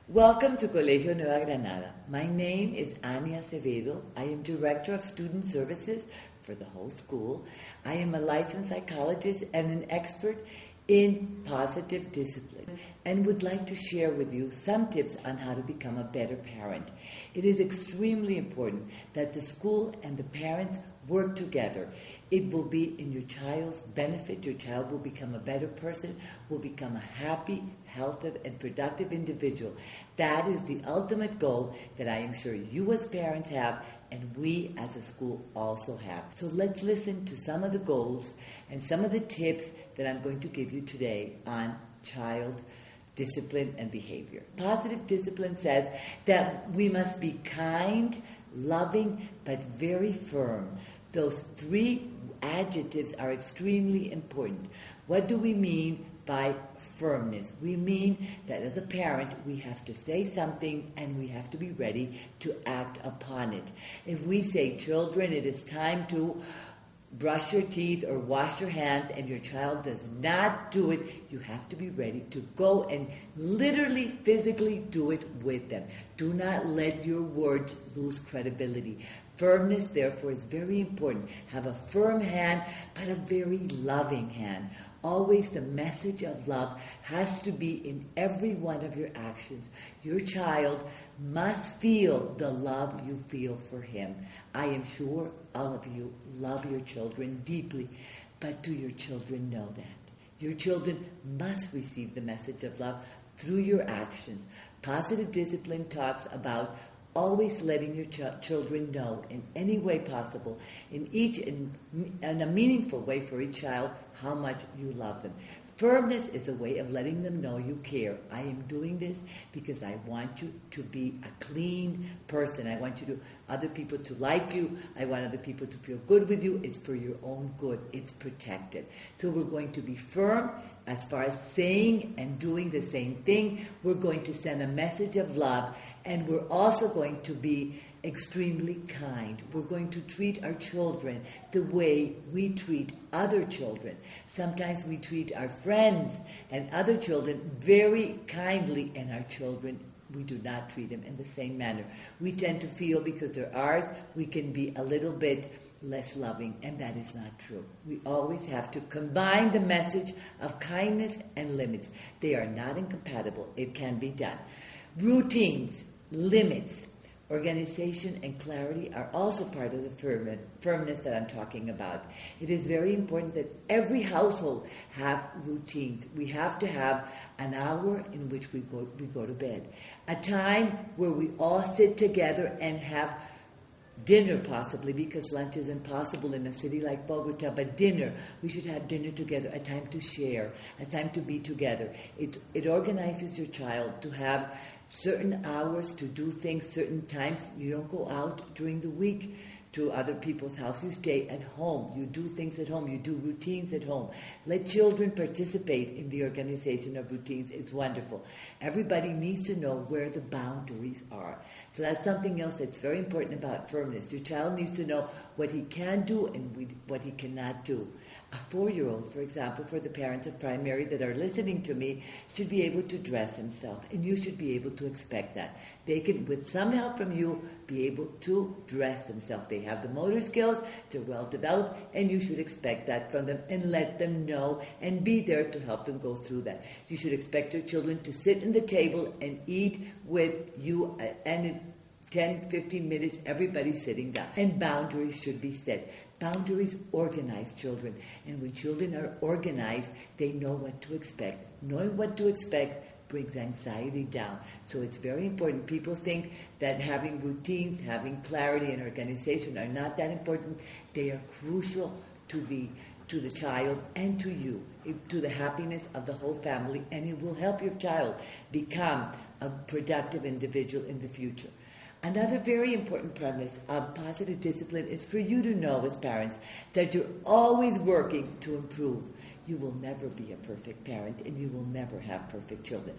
Welcome to Colegio Nueva, Granada. My name is Acevedo. I am Director of Student Services for the whole school. I am a licensed psychologist and an expert in positive discipline and would like to share with you some tips on how to become a better parent. It is extremely important that the school and the parents work together. It will be in your child's benefit. Your child will become a better person, will become a happy, healthy, and productive individual. That is the ultimate goal that I am sure you as parents have and we as a school also have. So let's listen to some of the goals and some of the tips that I'm going to give you today on child discipline and behavior. Positive discipline says that we must be kind, loving, but very firm. Those three adjectives are extremely important. What do we mean by firmness? We mean that as a parent, we have to say something and we have to be ready to act upon it. If we say, children, it is time to brush your teeth or wash your hands, and your child does not do it, you have to be ready to go and literally, physically do it with them. Do not let your words lose credibility. Firmness, therefore, is very important. Have a firm hand, but a very loving hand. Always the message of love has to be in every one of your actions. Your child must feel the love you feel for him. I am sure all of you love your children deeply, but do your children know that? Your children must receive the message of love through your actions. Positive discipline talks about always letting your children know in any way possible, in a meaningful way for each child, how much you love them. Firmness is a way of letting them know you care. I am doing this because I want you to be a clean person. I want other people to like you. I want other people to feel good with you. It's for your own good. It's protected. So we're going to be firm as far as saying and doing the same thing. We're going to send a message of love, and we're also going to be extremely kind. We're going to treat our children the way we treat other children. Sometimes we treat our friends and other children very kindly, and our children, we do not treat them in the same manner. We tend to feel because they're ours, we can be a little bit less loving, and that is not true. We always have to combine the message of kindness and limits. They are not incompatible. It can be done. Routines, limits, organization, and clarity are also part of the firmness that I'm talking about. It is very important that every household have routines. We have to have an hour in which we go to bed, a time where we all sit together and have dinner, possibly, because lunch is impossible in a city like Bogota, but dinner, we should have dinner together, a time to share, a time to be together. It organizes your child to have certain hours to do things, certain times. You don't go out during the week to other people's house. You stay at home. You do things at home. You do routines at home. Let children participate in the organization of routines. It's wonderful. Everybody needs to know where the boundaries are. So that's something else that's very important about firmness. Your child needs to know what he can do and what he cannot do. A 4-year-old, for example, for the parents of primary that are listening to me, should be able to dress himself, and you should be able to expect that. They can, with some help from you, be able to dress themselves. They have the motor skills, they're well developed, and you should expect that from them and let them know and be there to help them go through that. You should expect your children to sit in the table and eat with you, and in 10, 15 minutes, everybody's sitting down. And boundaries should be set. Boundaries organize children. And when children are organized, they know what to expect. Knowing what to expect brings anxiety down. So it's very important. People think that having routines, having clarity and organization are not that important. They are crucial to the child and to you, to the happiness of the whole family, and it will help your child become a productive individual in the future. Another very important premise of positive discipline is for you to know as parents that you're always working to improve. You will never be a perfect parent, and you will never have perfect children.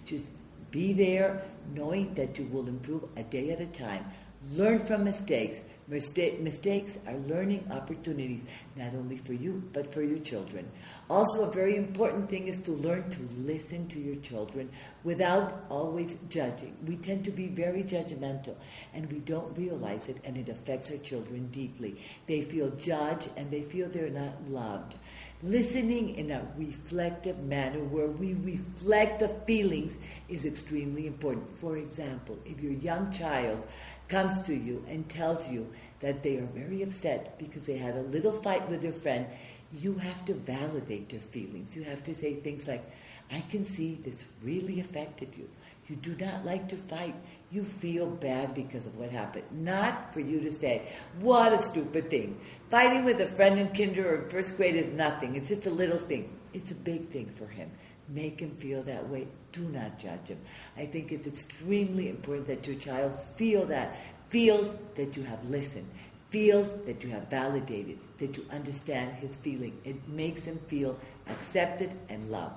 Just be there knowing that you will improve a day at a time. Learn from mistakes. Mistakes are learning opportunities, not only for you, but for your children. Also, a very important thing is to learn to listen to your children without always judging. We tend to be very judgmental, and we don't realize it, and it affects our children deeply. They feel judged, and they feel they're not loved. Listening in a reflective manner where we reflect the feelings is extremely important. For example, if your young child comes to you and tells you that they are very upset because they had a little fight with their friend, you have to validate their feelings. You have to say things like, I can see this really affected you. You do not like to fight. You feel bad because of what happened. Not for you to say, what a stupid thing. Fighting with a friend in kinder or first grade is nothing. It's just a little thing. It's a big thing for him. Make him feel that way. Do not judge him. I think it's extremely important that your child feels that you have listened, feels that you have validated, that you understand his feeling. It makes him feel accepted and loved.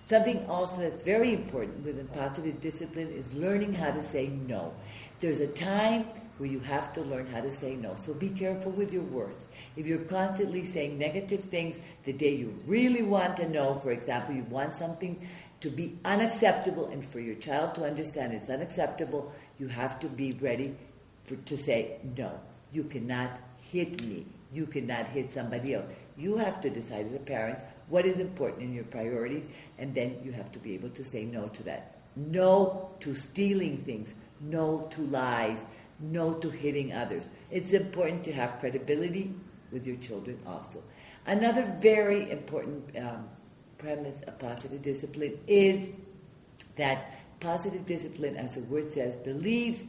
Something also that's very important within positive discipline is learning how to say no. There's a time where you have to learn how to say no. So be careful with your words. If you're constantly saying negative things the day you really want to know, for example, you want something to be unacceptable, and for your child to understand it's unacceptable, you have to be ready to say, no, you cannot hit me. You cannot hit somebody else. You have to decide as a parent what is important in your priorities, and then you have to be able to say no to that. No to stealing things. No to lies. No to hitting others. It's important to have credibility with your children also. Another very important premise of positive discipline is that positive discipline, as the word says, believes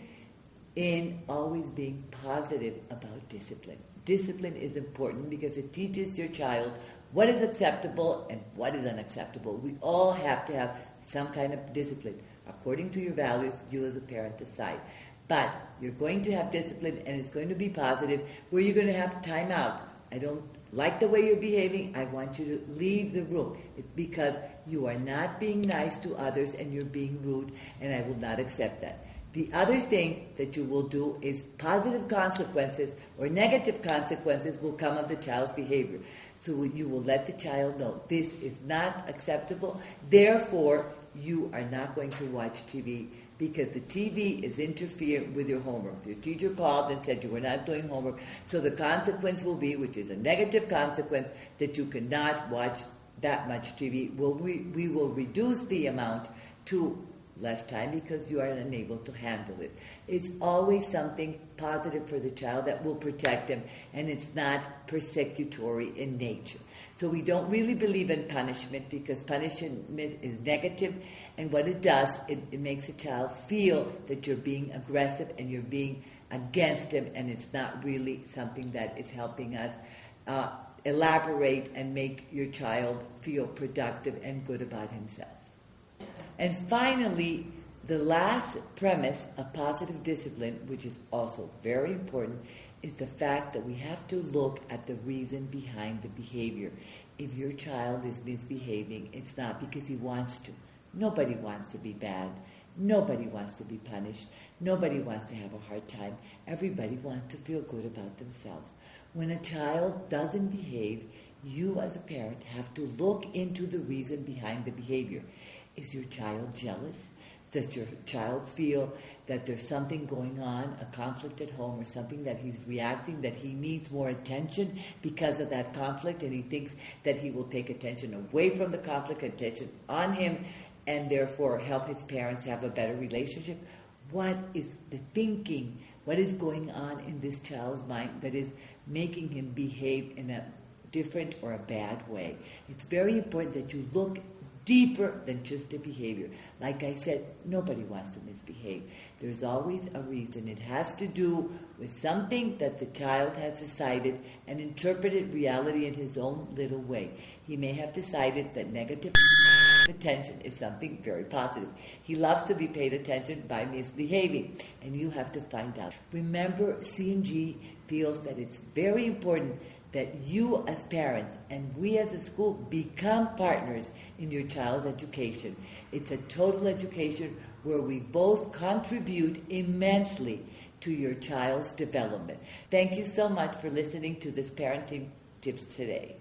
in always being positive about discipline. Discipline is important because it teaches your child what is acceptable and what is unacceptable. We all have to have some kind of discipline. According to your values, you as a parent decide. But you're going to have discipline, and it's going to be positive, where you're going to have time out. I don't like the way you're behaving. I want you to leave the room. It's because you are not being nice to others and you're being rude, and I will not accept that. The other thing that you will do is positive consequences or negative consequences will come of the child's behavior. So you will let the child know this is not acceptable. Therefore, you are not going to watch TV because the TV is interfering with your homework. Your teacher called and said you were not doing homework. So the consequence will be, which is a negative consequence, that you cannot watch that much TV. Well, we will reduce the amount to less time because you are unable to handle it. It's always something positive for the child that will protect him, and it's not persecutory in nature. So we don't really believe in punishment because punishment is negative, and what it does, it makes a child feel that you're being aggressive and you're being against him, and it's not really something that is helping us elaborate and make your child feel productive and good about himself. And finally, the last premise of positive discipline, which is also very important, is the fact that we have to look at the reason behind the behavior. If your child is misbehaving, it's not because he wants to. Nobody wants to be bad. Nobody wants to be punished. Nobody wants to have a hard time. Everybody wants to feel good about themselves. When a child doesn't behave, you as a parent have to look into the reason behind the behavior. Is your child jealous? Does your child feel that there's something going on, a conflict at home, or something that he's reacting, that he needs more attention because of that conflict, and he thinks that he will take attention away from the conflict, attention on him, and therefore help his parents have a better relationship? What is the thinking? What is going on in this child's mind that is making him behave in a different or a bad way? It's very important that you look deeper than just the behavior. Like I said, nobody wants to misbehave. There's always a reason. It has to do with something that the child has decided and interpreted reality in his own little way. He may have decided that negative attention is something very positive. He loves to be paid attention by misbehaving, and you have to find out. Remember, C&G feels that it's very important that you as parents and we as a school become partners in your child's education. It's a total education where we both contribute immensely to your child's development. Thank you so much for listening to this Parenting Tips today.